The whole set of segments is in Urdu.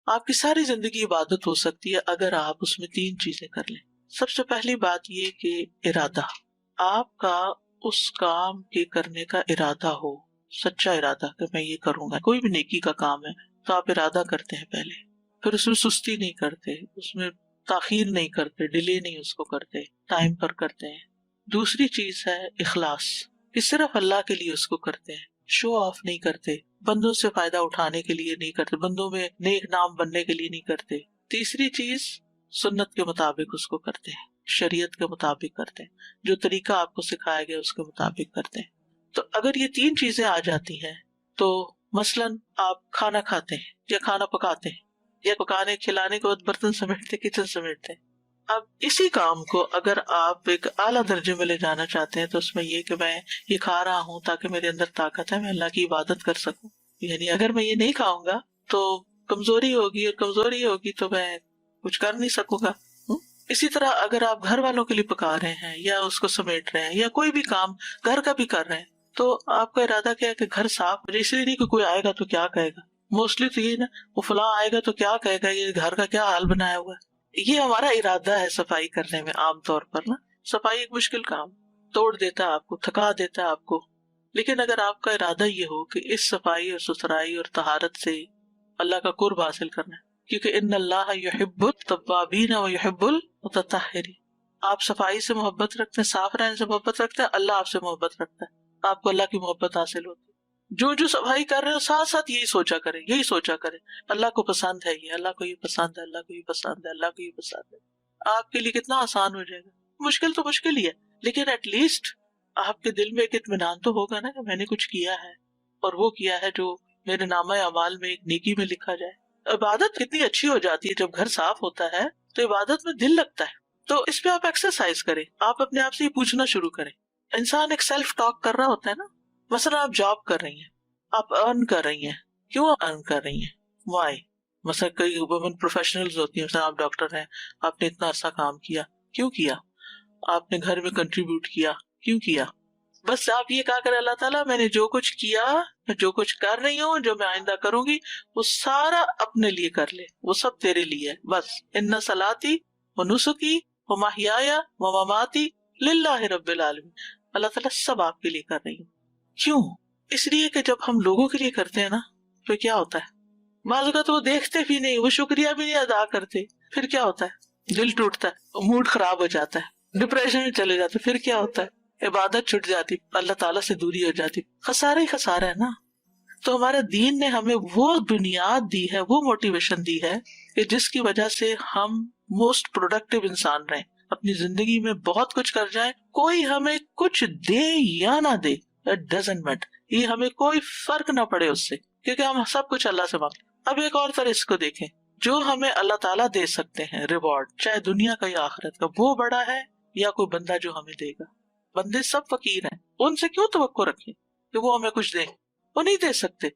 آپ کی ساری زندگی عبادت ہو سکتی ہے اگر آپ اس میں تین چیزیں کر لیں. سب سے پہلی بات یہ کہ ارادہ، آپ کا اس کام کے کرنے کا ارادہ ہو، سچا ارادہ کہ میں یہ کروں گا. کوئی بھی نیکی کا کام ہے تو آپ ارادہ کرتے ہیں پہلے، پھر اس میں سستی نہیں کرتے، اس میں تاخیر نہیں کرتے، ڈیلے نہیں اس کو کرتے، ٹائم پر کرتے ہیں. دوسری چیز ہے اخلاص، کہ صرف اللہ کے لیے اس کو کرتے ہیں، شو آف نہیں کرتے، بندوں سے فائدہ اٹھانے کے لیے نہیں کرتے، بندوں میں نیک نام بننے کے لیے نہیں کرتے. تیسری چیز سنت کے مطابق اس کو کرتے ہیں، شریعت کے مطابق کرتے ہیں، جو طریقہ آپ کو سکھایا گیا اس کے مطابق کرتے ہیں. تو اگر یہ تین چیزیں آ جاتی ہیں تو مثلاً آپ کھانا کھاتے ہیں یا کھانا پکاتے ہیں یا پکانے کھلانے کے بعد برتن سمیٹتے، کچن سمیٹتے ہیں. اب اسی کام کو اگر آپ ایک اعلیٰ درجے میں لے جانا چاہتے ہیں تو اس میں یہ کہ میں یہ کھا رہا ہوں تاکہ میرے اندر طاقت ہے، میں اللہ کی عبادت کر سکوں. یعنی اگر میں یہ نہیں کھاؤں گا تو کمزوری ہوگی، اور کمزوری ہوگی تو میں کچھ کر نہیں سکوں گا. اسی طرح اگر آپ گھر والوں کے لیے پکا رہے ہیں یا اس کو سمیٹ رہے ہیں یا کوئی بھی کام گھر کا بھی کر رہے ہیں تو آپ کا ارادہ کیا ہے کہ گھر صاف ہو جائے. اس لیے نہیں کہ کوئی آئے گا تو کیا کہے گا، موسٹلی تو یہ نا وہ فلاں آئے گا تو کیا کہے گا، یہ گھر کا کیا حال بنایا ہوا ہے. یہ ہمارا ارادہ ہے صفائی کرنے میں. عام طور پر نا صفائی ایک مشکل کام، توڑ دیتا ہے آپ کو، تھکا دیتا ہے آپ کو. لیکن اگر آپ کا ارادہ یہ ہو کہ اس صفائی اور ستھرائی اور طہارت سے اللہ کا قرب حاصل کرنا ہے، کیونکہ ان اللہ یحب التوابین و یحب المتطہرین، آپ صفائی سے محبت رکھتے ہیں، صاف رہنے سے محبت رکھتے ہیں، اللہ آپ سے محبت رکھتا ہے، آپ کو اللہ کی محبت حاصل ہوتی ہے. جو صفائی کر رہے ہو ساتھ ساتھ یہی سوچا کرے اللہ کو پسند ہے یہ، اللہ کو یہ پسند ہے، اللہ کو یہ پسند ہے، اللہ کو یہ پسند ہے. آپ کے لیے کتنا آسان ہو جائے گا. مشکل تو مشکل ہی ہے، لیکن ایٹ لیسٹ آپ کے دل میں ایک اطمینان تو ہوگا نا کہ میں نے کچھ کیا ہے اور وہ کیا ہے جو میرے نامہ اعمال میں ایک نیکی میں لکھا جائے. عبادت کتنی اچھی ہو جاتی ہے جب گھر صاف ہوتا ہے تو عبادت میں دل لگتا ہے. تو اس پہ آپ ایکسرسائز کریں، آپ اپنے آپ سے یہ پوچھنا شروع کریں. انسان ایک سیلف ٹاک کر رہا ہوتا ہے نا. مثلا آپ جاب کر رہی ہیں، آپ ارن کر رہی ہیں، کیوں ارن کر رہی ہیں، وائی. مثلا کئی وومن پروفیشنلز ہوتی ہیں، مثلا آپ ڈاکٹر ہیں، آپ نے اتنا عرصہ کام کیا، کیوں کیا؟ آپ نے گھر میں کنٹریبیوٹ کیا، کیوں کیا؟ بس آپ یہ کہا کریں اللہ تعالیٰ میں نے جو کچھ کیا، میں جو کچھ کر رہی ہوں، جو میں آئندہ کروں گی، وہ سارا اپنے لیے کر لے، وہ سب تیرے لیے ہے. بس ان صلاتی و نسکی و محیای و مماتی للہ رب العالمین، اللہ تعالیٰ سب آپ کے لیے کر رہی ہوں. کیوں؟ اس لیے کہ جب ہم لوگوں کے لیے کرتے ہیں نا تو کیا ہوتا ہے، بعض اوقات وہ دیکھتے بھی نہیں، وہ شکریہ بھی نہیں ادا کرتے، پھر کیا ہوتا ہے، دل ٹوٹتا ہے، موڈ خراب ہو جاتا ہے، ڈپریشن میں چلے جاتے، پھر کیا ہوتا ہے، عبادت چھٹ جاتی، اللہ تعالیٰ سے دوری ہو جاتی. خسارہ ہی خسارہ ہے نا. تو ہمارے دین نے ہمیں وہ بنیاد دی ہے، وہ موٹیویشن دی ہے کہ جس کی وجہ سے ہم موسٹ پروڈکٹیو انسان رہیں، اپنی زندگی میں بہت کچھ کر جائیں. کوئی ہمیں کچھ دے یا نہ دے، اٹ ڈزنٹ میٹر، یہ ہمیں کوئی فرق نہ پڑے اس سے، کیونکہ ہم سب کچھ اللہ سے مانگتے. اب ایک اور طرح اس کو دیکھیں، جو ہمیں اللہ تعالیٰ دے سکتے ہیں ریوارڈ، چاہے دنیا کا یا آخرت کا، وہ بڑا ہے یا کوئی بندہ جو ہمیں دے گا. بندے سب فقیر ہیں، ان سے کیوں توقع رکھیں کہ وہ ہمیں کچھ دیں؟ وہ نہیں دے سکتے،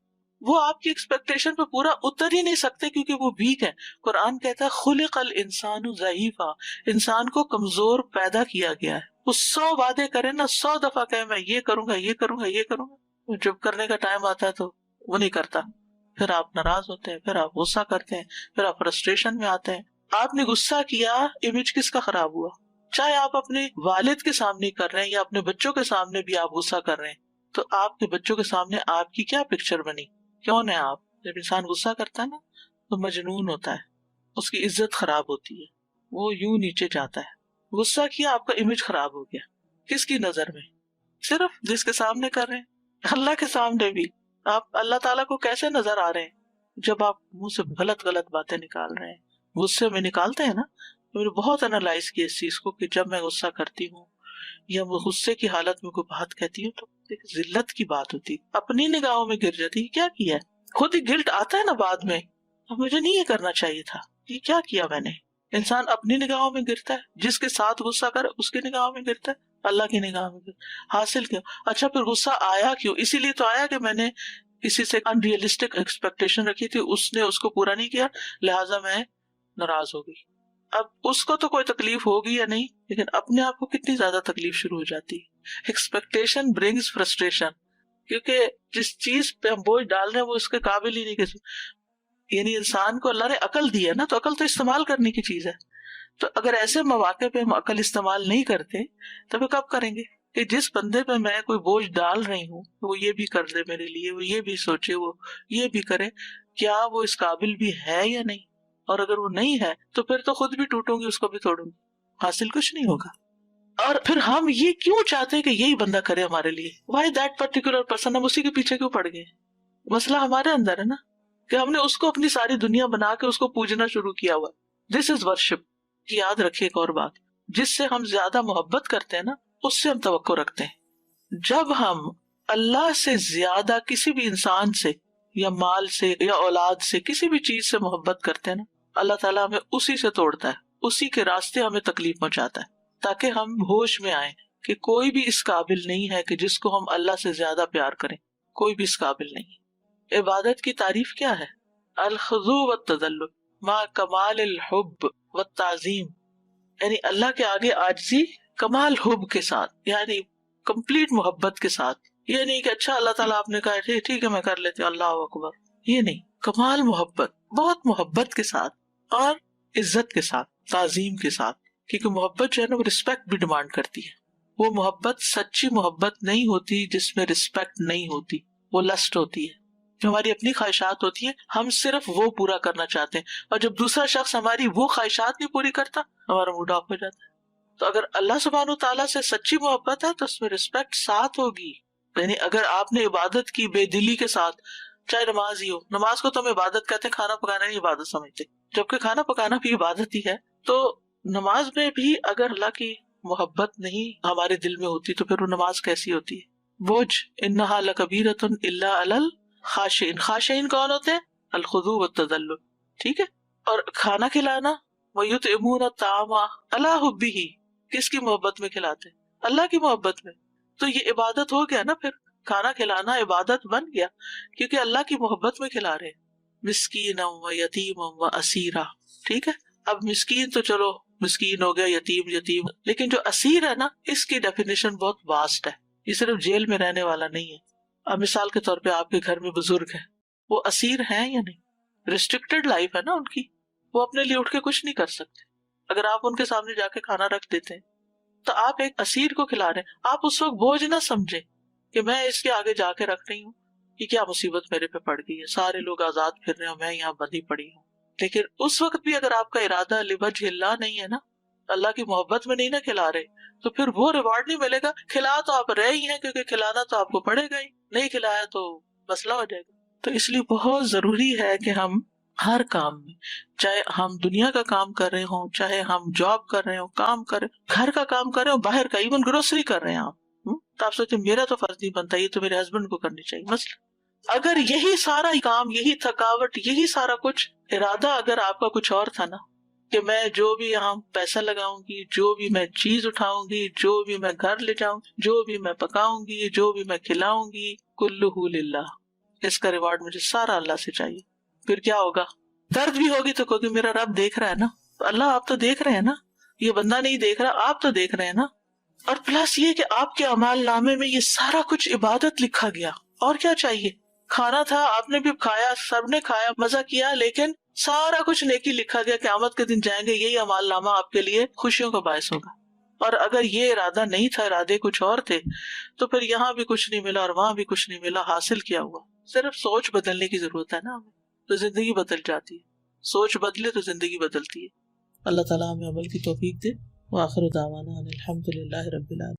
وہ آپ کی ایکسپیکٹیشن پہ پورا اتر ہی نہیں سکتے کیونکہ وہ ویک ہے. قرآن کہتا ہے خلق الانسان ضعیفا، انسان کو کمزور پیدا کیا گیا ہے. وہ 100 وعدے کرے نا، 100 دفعہ کہے میں یہ کروں گا، یہ کروں گا، یہ کروں گا، جب کرنے کا ٹائم آتا ہے تو وہ نہیں کرتا. پھر آپ ناراض ہوتے ہیں، پھر آپ غصہ کرتے ہیں، پھر آپ فرسٹریشن میں آتے ہیں. آپ نے غصہ کیا، امیج کس کا خراب ہوا؟ چاہے آپ اپنے والد کے سامنے کر رہے ہیں یا اپنے بچوں کے سامنے بھی آپ غصہ کر رہے ہیں، تو آپ کے بچوں کے سامنے آپ کی کیا پکچر بنی؟ کون ہے آپ؟ جب انسان غصہ کرتا ہے نا تو مجنون ہوتا ہے، اس کی عزت خراب ہوتی ہے، وہ یوں نیچے جاتا ہے. غصہ کیا، آپ کا امیج خراب ہو گیا. کس کی نظر میں؟ صرف جس کے سامنے کر رہے ہیں. اللہ کے سامنے بھی آپ اللہ تعالیٰ کو کیسے نظر آ رہے ہیں جب آپ منہ سے غلط باتیں نکال رہے ہیں؟ غصے میں نکالتے ہیں نا. میں نے بہت انالائز کیا اس چیز کو کہ جب میں غصہ کرتی ہوں یا وہ غصے کی حالت میں کوئی بات کہتی ہوں تو ایک ذلت کی بات ہوتی، اپنی نگاہوں میں گر جاتی، کیا کیا ہے. خود ہی گلٹ آتا ہے نا بعد میں، مجھے نہیں یہ کرنا چاہیے تھا، یہ کیا کیا میں نے. انسان اپنی نگاہوں میں گرتا ہے، جس کے ساتھ غصہ کرے اس کی نگاہوں میں گرتا ہے، اللہ کی نگاہ میں گرتا. حاصل کیا؟ اچھا پھر غصہ آیا کیوں؟ اسی لیے تو آیا کہ میں نے کسی سے ان ریئلسٹک ایکسپیکٹیشن رکھی تھی، اس نے اس کو پورا نہیں کیا، لہٰذا میں ناراض ہو گئی. اب اس کو تو کوئی تکلیف ہوگی یا نہیں، لیکن اپنے آپ کو کتنی زیادہ تکلیف شروع ہو جاتی. ایکسپیکٹیشن برنگز فرسٹریشن، کیونکہ جس چیز پہ ہم بوجھ ڈال رہے ہیں وہ اس کے قابل ہی نہیں. یعنی انسان کو اللہ نے عقل دی ہے نا، تو عقل تو استعمال کرنے کی چیز ہے. تو اگر ایسے مواقع پہ ہم عقل استعمال نہیں کرتے تو پھر کب کریں گے؟ کہ جس بندے پہ میں کوئی بوجھ ڈال رہی ہوں وہ یہ بھی کر دے میرے لیے، وہ یہ بھی سوچے، وہ یہ بھی کرے، کیا وہ اس قابل بھی ہے یا نہیں؟ اور اگر وہ نہیں ہے تو پھر تو خود بھی ٹوٹوں گی، اس کو بھی توڑوں گی، حاصل کچھ نہیں ہوگا. اور پھر ہم یہ کیوں چاہتے ہیں کہ یہی بندہ کرے ہمارے لیے؟ Why that particular person? ہم اسی کے پیچھے کیوں پڑ گئے؟ مسئلہ ہمارے اندر ہے نا، کہ ہم نے اس کو اپنی ساری دنیا بنا کے اس کو پوجنا شروع کیا ہوا. دس از ورشپ. یاد رکھیے ایک اور بات، جس سے ہم زیادہ محبت کرتے ہیں نا اس سے ہم توقع رکھتے ہیں. جب ہم اللہ سے زیادہ کسی بھی انسان سے یا مال سے یا اولاد سے کسی بھی چیز سے محبت کرتے ہیں نا، اللہ تعالیٰ ہمیں اسی سے توڑتا ہے، اسی کے راستے ہمیں تکلیف پہنچاتا ہے، تاکہ ہم ہوش میں آئیں کہ کوئی بھی اس قابل نہیں ہے کہ جس کو ہم اللہ سے زیادہ پیار کریں. کوئی بھی اس قابل نہیں. عبادت کی تعریف کیا ہے؟ الخضوع والتذلل مع کمال الحب والتعظیم، یعنی اللہ کے آگے عاجزی کمال حب کے ساتھ، یعنی کمپلیٹ محبت کے ساتھ. یہ نہیں کہ اچھا اللہ تعالیٰ آپ نے کہا ٹھیک ہے میں کر لیتی ہوں، اللہ اکبر، یہ نہیں. کمال محبت، بہت محبت کے ساتھ اور عزت کے ساتھ، تعظیم کے ساتھ. کیونکہ محبت جو ہے نا وہ رسپیکٹ بھی ڈیمانڈ کرتی ہے. وہ محبت سچی محبت نہیں ہوتی جس میں رسپیکٹ نہیں ہوتی، وہ لسٹ ہوتی ہے، جو ہماری اپنی خواہشات ہوتی ہیں، ہم صرف وہ پورا کرنا چاہتے ہیں، اور جب دوسرا شخص ہماری وہ خواہشات نہیں پوری کرتا ہمارا موڈ آف ہو جاتا ہے. تو اگر اللہ سبحانہ تعالیٰ سے سچی محبت ہے تو اس میں رسپیکٹ ساتھ ہوگی. یعنی اگر آپ نے عبادت کی بے دلی کے ساتھ، چاہے نماز ہی ہو، نماز کو تو ہم عبادت کہتے ہیں، کھانا پکانا نہیں عبادت سمجھتے، جبکہ کھانا پکانا بھی عبادت ہی ہے. تو نماز میں بھی اگر اللہ کی محبت نہیں ہمارے دل میں ہوتی تو پھر وہ نماز کیسی ہوتی ہے؟ بوجھ انہا لکبیرۃ الا علی الخاشعین. خاشعین کون ہوتے ہیں؟ الخضوع والتذلل. ٹھیک ہے. اور کھانا کھلانا وَيُطْعِمُونَ الطَّعَامَ عَلَىٰ حُبِّهِ، کس کی محبت میں کھلاتے ہیں؟ اللہ کی محبت میں. تو یہ عبادت ہو گیا نا، پھر کھانا کھلانا عبادت بن گیا کیونکہ اللہ کی محبت میں کھلا رہے ہیں. مسکینا و یتیما و اسیرا. ٹھیک ہے. اب مسکین تو چلو مسکین ہو گیا، یتیم، لیکن جو اسیر ہے نا اس کی ڈیفینیشن بہت واسٹ ہے. یہ صرف جیل میں رہنے والا نہیں ہے. اب مثال کے طور پہ آپ کے گھر میں بزرگ ہیں، وہ اسیر ہیں یا نہیں؟ ریسٹرکٹیڈ لائف ہے نا ان کی، وہ اپنے لیے اٹھ کے کچھ نہیں کر سکتے. اگر آپ ان کے سامنے جا کے کھانا رکھ دیتے ہیں تو آپ ایک اسیر کو کھلا رہے ہیں. آپ اس وقت بوجھ نہ سمجھے کہ میں اس کے آگے جا کے رکھ رہی ہوں، یہ کیا مصیبت میرے پہ پڑ گئی ہے، سارے لوگ آزاد پھر رہے ہیں، میں یہاں بندھی پڑی ہوں. لیکن اس وقت بھی اگر آپ کا ارادہ لوجہ اللہ نہیں ہے نا، اللہ کی محبت میں نہیں نہ کھلا رہے، تو پھر وہ ریوارڈ نہیں ملے گا. کھلا تو آپ رہے ہی ہیں کیونکہ کھلانا تو آپ کو پڑے گا ہی، نہیں کھلایا تو مسئلہ ہو جائے گا. تو اس لیے بہت ضروری ہے کہ ہم ہر کام میں، چاہے ہم دنیا کا کام کر رہے ہوں، چاہے ہم جاب کر رہے ہوں، کام کر رہے ہوں، گھر کا کام کر رہے ہوں، باہر کا، ایون گروسری کر رہے ہیں آپ، تو آپ سوچیں میرا تو فرض نہیں بنتا، یہ تو میرے ہسبینڈ کو کرنی چاہیے. مثلا اگر یہی سارا کام، یہی تھکاوٹ، یہی سارا کچھ ارادہ اگر آپ کا کچھ اور تھا نا، کہ میں جو بھی یہاں پیسہ لگاؤں گی، جو بھی میں چیز اٹھاؤں گی، جو بھی میں گھر لے جاؤں، جو بھی میں پکاؤں گی، جو بھی میں کھلاؤں گی، کلہ للہ، اس کا ریوارڈ مجھے سارا اللہ سے چاہیے. پھر کیا ہوگا؟ درد بھی ہوگی تو کہوگی میرا رب دیکھ رہا ہے نا. اللہ آپ تو دیکھ رہے ہیں نا، یہ بندہ نہیں دیکھ رہا، آپ تو دیکھ رہے ہیں نا. اور پلس یہ کہ آپ کے اعمال نامے میں یہ سارا کچھ عبادت لکھا گیا، اور کیا چاہیے؟ کھانا تھا، آپ نے بھی کھایا، سب نے کھایا، مزہ کیا، لیکن سارا کچھ نیکی لکھا گیا. قیامت کے دن جائیں گے، یہی اعمال نامہ آپ کے لیے خوشیوں کا باعث ہوگا. اور اگر یہ ارادہ نہیں تھا، ارادے کچھ اور تھے، تو پھر یہاں بھی کچھ نہیں ملا اور وہاں بھی کچھ نہیں ملا. حاصل کیا ہوا؟ صرف سوچ بدلنے کی ضرورت ہے نا ہمیں، تو زندگی بدل جاتی ہے. سوچ بدلے تو زندگی بدلتی ہے. اللہ تعالیٰ ہمیں عمل کی توفیق دے. وآخر دعوانا ان الحمد للہ رب العالمین.